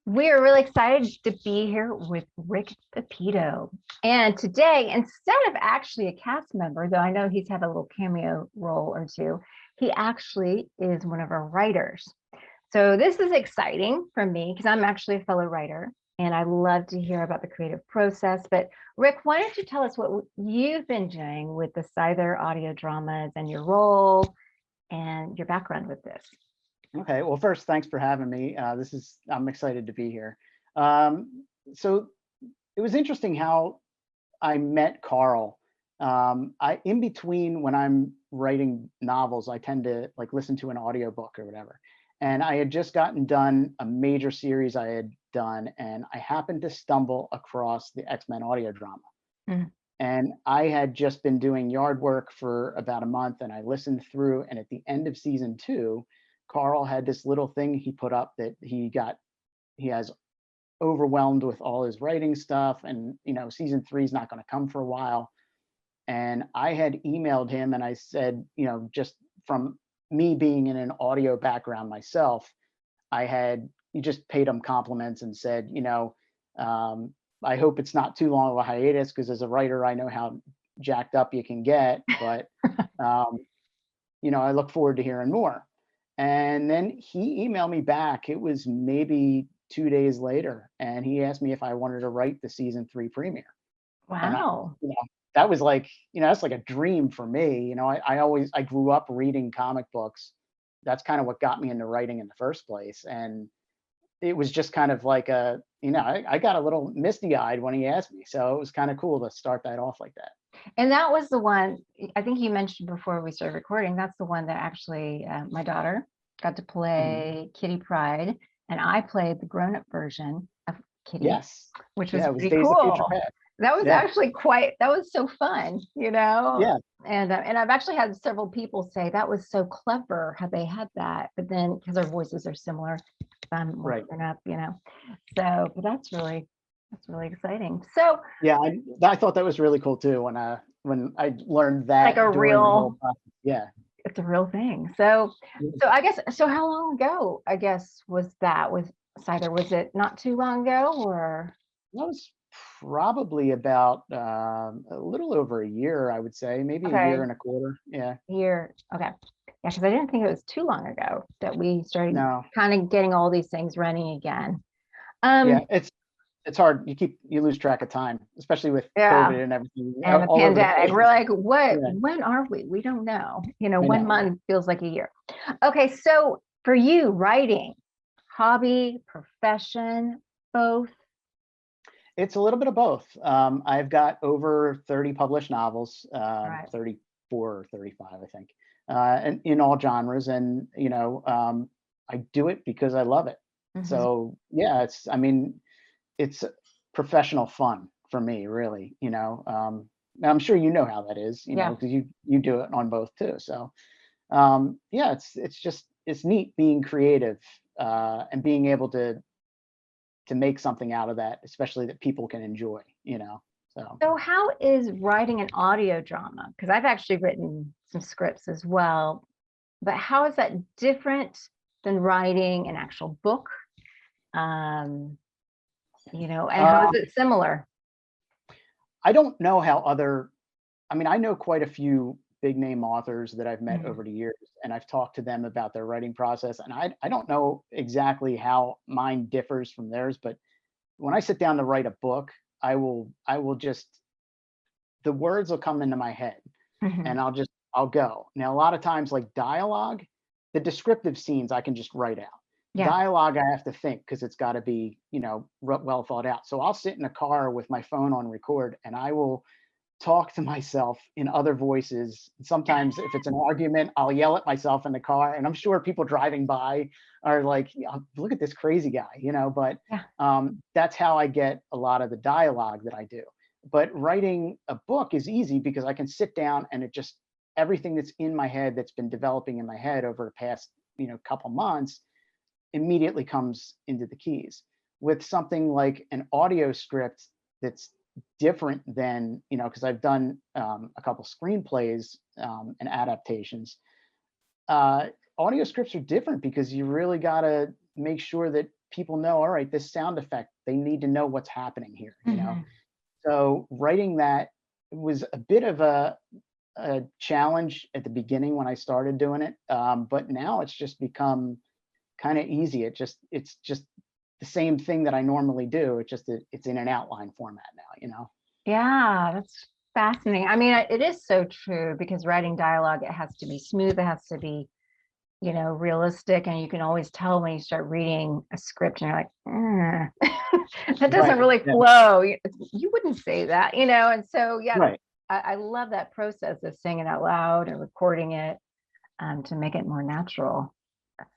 We are really excited to be here with Rick Pipito. And today, instead of actually a cast member, though I know he's had a little cameo role or two, he actually is one of our writers. So this is exciting for me because I'm actually a fellow writer and I love to hear about the creative process. But Rick, why don't you tell us what you've been doing with the Scyther audio dramas and your role and your background with this? Okay, well, first, thanks for having me. I'm excited to be here. So it was interesting how I met Carl. In between when I'm writing novels, I tend to like listen to an audiobook or whatever. And I had just gotten done a major series I had done, and I happened to stumble across the X-Men audio drama. Mhm. And I had just been doing yard work for about a month, and I listened through. And at the end of season 2, Carl had this little thing he put up that he has overwhelmed with all his writing stuff, and season 3 is not going to come for a while. And I had emailed him and I said, just from me being in an audio background myself, I had you just paid him compliments and said, um, I hope it's not too long of a hiatus, because as a writer, I know how jacked up you can get, but um, I look forward to hearing more. And then he emailed me back. It was maybe 2 days later, and he asked me if I wanted to write the season 3 premiere. And Wow. that was like, that's like a dream for me. I grew up reading comic books. That's kind of what got me into writing in the first place. And it was just kind of like I got a little misty eyed when he asked me. So it was kind of cool to start that off like that. And that was the one I think you mentioned before we started recording. That's the one that actually my daughter got to Mhm. play Kitty Pryde, and I played the grown-up version of Kitty, Yes. which was Yeah. It was pretty Days of Future cool. Past. That was Yeah. actually that was so fun, Yeah. And I've actually had several people say that was so clever how they had that, but then because our voices are similar, I'm more Right. grown up. So, but that's really exciting. So, Yeah. I thought that was really cool too when I learned like a that during the whole real process. Yeah. it's a real thing. So I guess so how long ago, I guess, was that with cider? Was it not too long ago or That was probably about a little over a year, I would say, maybe a year okay, and a quarter. Yeah. here? Okay. Yeah, because I didn't think it was too long ago that we started No. kind of getting all these things running again. Yeah. Um, It's hard. You lose track of time, especially with yeah, COVID and everything and the all over the pandemic. We're place. like, Yeah. when are we? We don't know. I One know. month feels like a year. Okay, so for you, writing, hobby, profession, both. It's a little bit of both. I've got over 30 published novels, All right. 34 or 35, I think, and in all genres. And, I do it because I love it. Mhm. So yeah, it's professional fun for me, really, and I'm sure you know how that is, Yeah. because you do it on both too. So yeah, it's neat being creative, and being able to make something out of that, especially that people can enjoy. So So how is writing an audio drama? Because I've actually written some scripts as well, but how is that different than writing an actual book? Um, and how is um, it similar? I don't know how I know quite a few big name authors that I've met Mhm. over the years, and I've talked to them about their writing process. And I don't know exactly how mine differs from theirs, but when I sit down to write a book, I will just the words will come into my head, Mhm. and I'll go. Now, a lot of times, like dialogue, the descriptive scenes I can just write out. Yeah. Dialogue, I have to think because it's got to be, well thought out. So I'll sit in a car with my phone on record, and I will talk to myself in other voices. Sometimes, if it's an argument, I'll yell at myself in the car, and I'm sure people driving by are like, "Yeah, look at this crazy guy." But Yeah. that's how I get a lot of the dialogue that I do. But writing a book is easy because I can sit down and everything that's in my head that's been developing in my head over the past, couple months immediately comes into the keys. With something like an audio script that's different than, because I've done a couple screenplays and adaptations. uh, Audio scripts are different because you really got to make sure that people know, all right, this sound effect, they need to know what's happening here, you know? Mhm. So writing that was a bit of a challenge at the beginning when I started doing it. But now it's just become kind of easy. It's just the same thing that I normally do. It's just that it's in an outline format now, you know? Yeah, that's fascinating. I mean, it is so true because writing dialogue, it has to be smooth, it has to be, realistic, and you can always tell when you start reading a script and you're like, that doesn't Right. really Yeah. flow. You wouldn't say that, and so yeah, Right. I love that process of saying it out loud and recording it to make it more natural.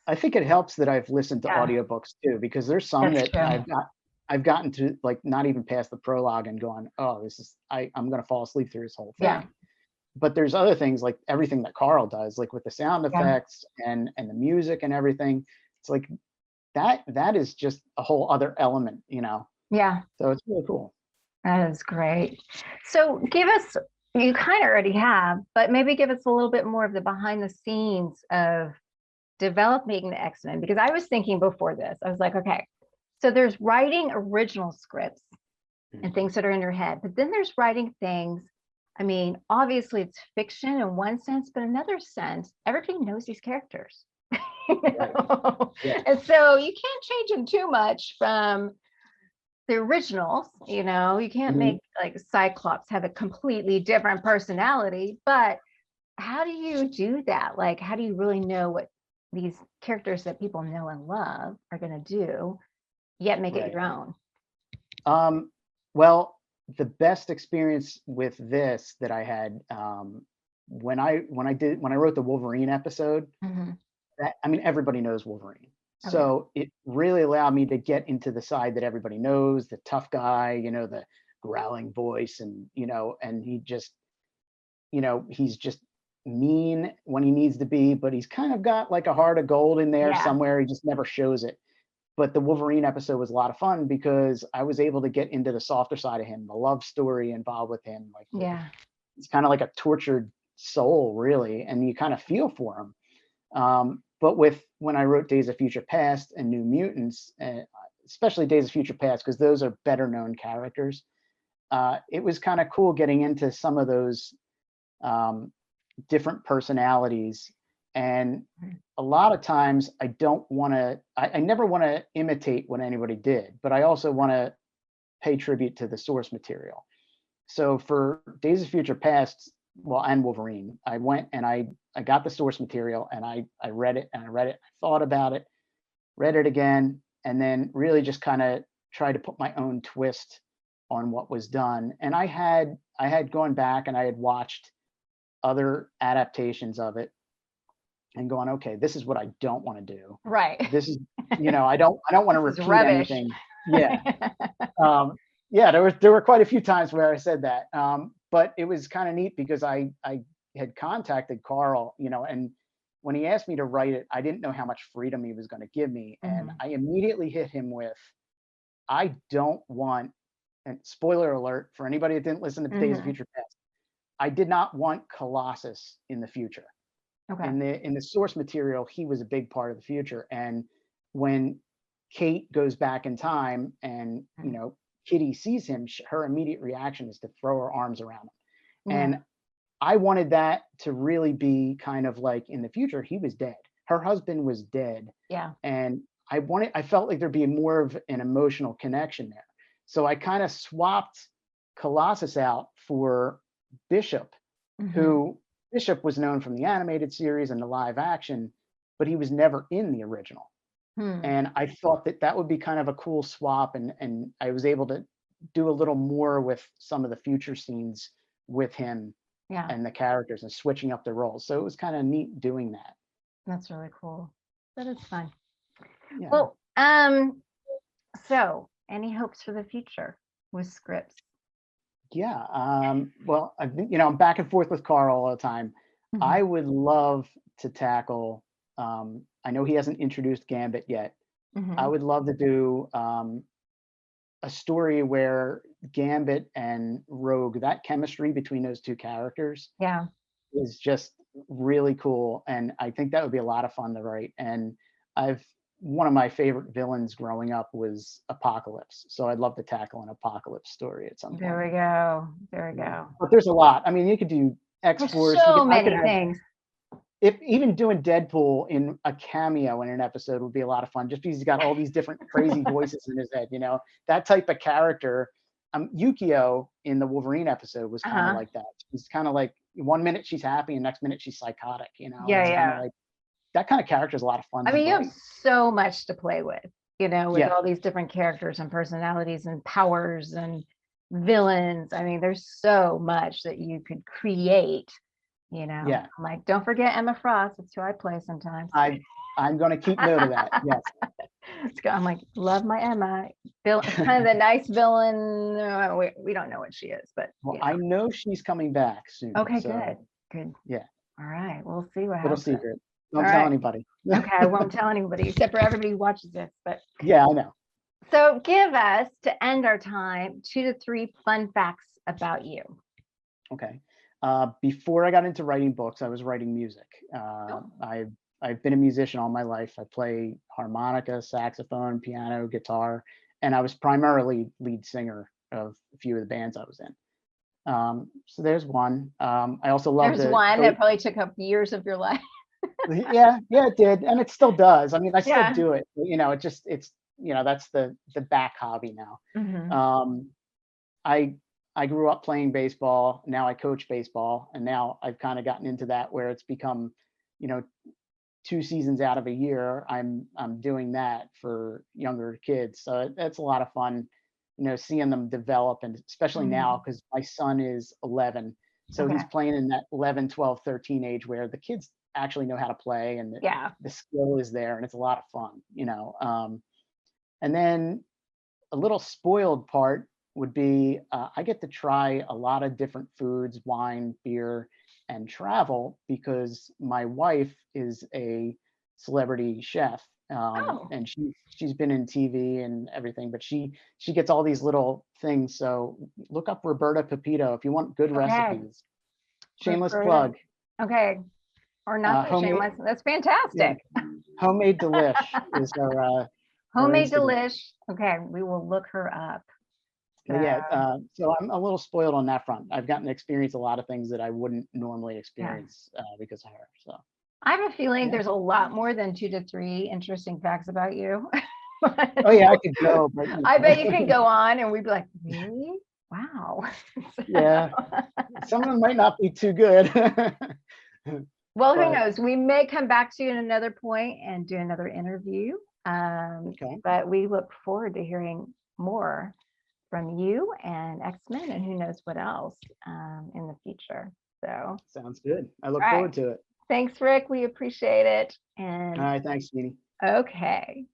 I think it helps that I've listened to Yeah, audiobooks too, because there's some that's that true. I've gotten to like not even past the prologue and going, oh, I'm gonna fall asleep through this whole Yeah, thing. But there's other things like everything that Carl does, like with the sound yeah, effects and the music and everything. It's like that is just a whole other element, you know. yeah. So it's really cool. That is great. So give us, you kind of already have, but maybe give us a little bit more of the behind the scenes of developing the X-Men, because I was thinking before this, I was like, okay, so there's writing original scripts and Mhm. things that are in your head, but then there's writing things. I mean, obviously it's fiction in one sense, but another sense, everybody knows these characters. you Right. know? Yeah. And so you can't change them too much from the originals, you can't Mhm. make like Cyclops have a completely different personality, but how do you do that? Like, how do you really know what these characters that people know and love are going to do, yet make it Right. your own? Um, well, the best experience with this that I had when I wrote the Wolverine episode, Hmm. that I mean everybody knows Wolverine. Oh, yeah. So it really allowed me to get into the side that everybody knows, the tough guy, the growling voice and he's just mean when he needs to be, but he's kind of got like a heart of gold in there Yeah. somewhere. He just never shows it. But the Wolverine episode was a lot of fun because I was able to get into the softer side of him, the love story involved with him. Like Yeah. it's kind of like a tortured soul, really, and you kind of feel for him. But with when I wrote Days of Future Past and New Mutants, especially Days of Future Past, because those are better known characters, it was kind of cool getting into some of those um, different personalities. And Mhm. a lot of times I never want to imitate what anybody did, but I also want to pay tribute to the source material. So for Days of Future Past, well, and Wolverine, I went and I got the source material and I read it and I read it, I thought about it, read it again, and then really just kind of tried to put my own twist on what was done. And I had gone back and I had watched other adaptations of it and going, okay, this is what I don't want to do. Right. This is, I don't want to This is repeat rubbish. anything. Yeah. Yeah, there were quite a few times where I said that. But it was kind of neat because I had contacted Carl, and when he asked me to write it, I didn't know how much freedom he was going to give me. And Mhm. I immediately hit him with, I don't want, and spoiler alert for anybody that didn't listen to Days of Mhm. Future Past, I did not want Colossus in the future. Okay. In the source material, he was a big part of the future. And when Kate goes back in time and Mhm. Kitty sees him, her immediate reaction is to throw her arms around him. Yeah. And I wanted that to really be kind of like in the future, he was dead. Her husband was dead. Yeah. And I felt like there'd be more of an emotional connection there. So I kind of swapped Colossus out for Bishop, Hmm. who Bishop was known from the animated series and the live action, but he was never in the original. Hmm. And I thought that that would be kind of a cool swap, and I was able to do a little more with some of the future scenes with him Yeah. and the characters and switching up the roles. So it was kind of neat doing that. That's really cool. That is fun. Yeah. Well, so any hopes for the future with scripts? Yeah. Well, I've been, I'm back and forth with Carl all the time. Mhm. I would love to tackle, I know he hasn't introduced Gambit yet. I Mhm. would love to do a story where Gambit and Rogue, that chemistry between those two characters Yeah. is just really cool. And I think that would be a lot of fun to write. And I've one of my favorite villains growing up was Apocalypse. So I'd love to tackle an Apocalypse story at some There point. we go. There we Yeah. go. But there's a lot. I mean, you could do There's X-Force. so I could many have, things. if even doing Deadpool in a cameo in an episode would be a lot of fun, just because he's got all these different crazy voices in his head, that type of character. Yukio in the Wolverine episode was kind of Uh-huh. like that. She's kind of like 1 minute she's happy and next minute she's psychotic, Yeah, it's kind of yeah. like that kind of character is a lot of fun I to mean, you have write. so much to play with, with Yeah, all these different characters and personalities and powers and villains. I mean, there's so much that you could create, yeah. I'm like, don't forget Emma Frost. That's who I play sometimes. I'm going to keep note of that. Yes. I'm like, love my Emma. Kind of the nice villain. We don't know what she is, but Well, I know she's coming back soon. okay, good, So good. yeah, All right, we'll see what little happens. secret. All Don't tell right. anybody. Okay, I won't tell anybody except for everybody who watches this. But Yeah, I know. so give us, to end our time, 2 to 3 fun facts about you. Okay. Before I got into writing books, I was writing music. Oh. I've been a musician all my life. I play harmonica, saxophone, piano, guitar, and I was primarily lead singer of a few of the bands I was in. So there's one. I also love There's to one go. that probably took up years of your life. Yeah, yeah, it did, and it still does. I mean, I still Yeah. do it. It's that's the back hobby now. Mhm. Um, I I grew up playing baseball. Now I coach baseball, and now I've kind of gotten into that where it's become, you know, 2 seasons out of a year. I'm doing that for younger kids, so that's a lot of fun. Seeing them develop, and especially now Mhm. because my son is 11, so he's Okay. playing in that 11, 12, 13 age where the kids actually know how to play and Yeah. the skill is there, and it's a lot of fun. And then a little spoiled part would be I get to try a lot of different foods, wine, beer, and travel because my wife is a celebrity chef, Oh, and she's been in TV and everything, but she gets all these little things. So look up Roberta Pepito if you want good okay. recipes. Shameless Roberta. plug. Okay. Or not so Homemade, shameless. That's yeah, fantastic. homemade delish is her Homemade Instagram. delish. Okay, we will look her up. But So, yeah, so I'm a little spoiled on that front. I've gotten to experience a lot of things that I wouldn't normally yeah. experience because of her. So I have a feeling yeah. there's a lot more than 2 to 3 interesting facts about you. Oh yeah, I could go, but I bet you could go on and we'd be like, really? Wow. yeah, some of them might not be too good. Well, who But knows? We may come back to you in another point and do another interview. okay, But we look forward to hearing more from you and X-Men and who knows what else in the future. So, all sounds good. I look right. forward to it. Thanks, Rick. We appreciate it. All And right, thanks, Jeannie. okay.